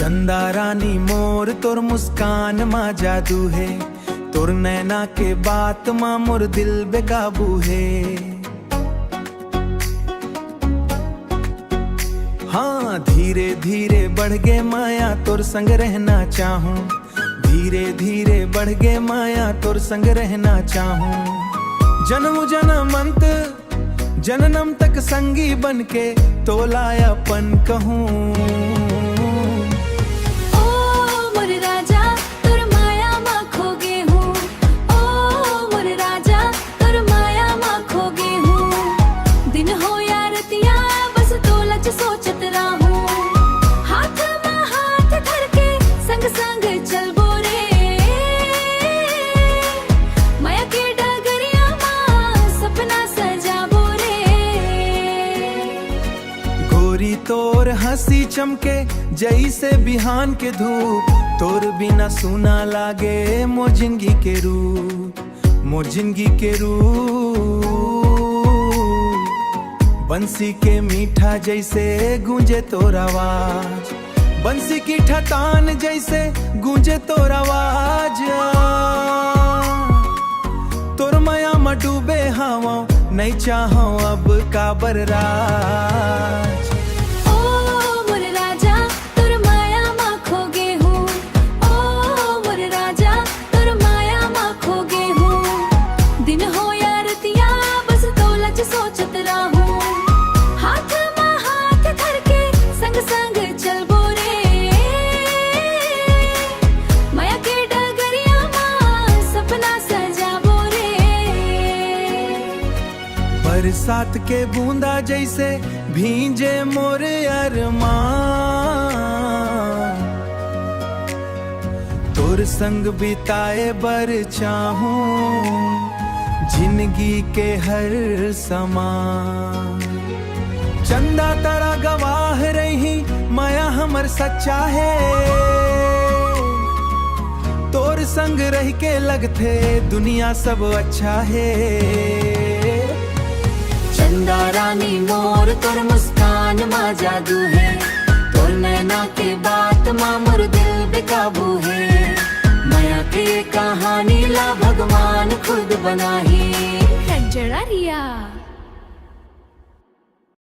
चंदा रानी मोर तोर मुस्कान मा जादू है, तोर नैना के बात मा मोर दिल बेकाबू है। हाँ धीरे धीरे बढ़ गे माया तोर संग रहना चाहूं, धीरे धीरे बढ़ गे माया तोर संग रहना चाहूं। जन्म जन्मंत जननम तक संगी बनके तोलायापन कहूं। सोचत रहूं, हाथ में हाथ धर के संग संग चल बोरे, माया के डगरिया मां सपना सजा बोरे। गोरी तोर हंसी चमके जैसे बिहान के धूप, तोर बिना सुना लागे मोर जिंदगी के रूप, मोर जिंदगी के रूप। बंसी के मीठा जैसे गूंजे तोर आवाज, बंसी की ठतान जैसे गूंजे तोर आवाज। तोर माया में डूबे हवा नहीं चाहो अब का बरराज। सोचत रहूं, हाथ में हाथ धर के संग संग चल बोरे, माया के डगरिया मां सपना सजा बोरे। बरसात के बूंदा जैसे भींजे मोर अरमान, तोर संग बिताए बर चाहूं जिंदगी के हर समा। चंदा तारा गवाह रही माया हमर सच्चा है, तोर संग रह के लगथे दुनिया सब अच्छा है। चंदा रानी मोर तोर मुस्कान मा जादू है, तोर नैना के बात मा मोर दिल बेकाबू है। माया के कहानी ला भगवान खुद बनाही। कंजरा रिया।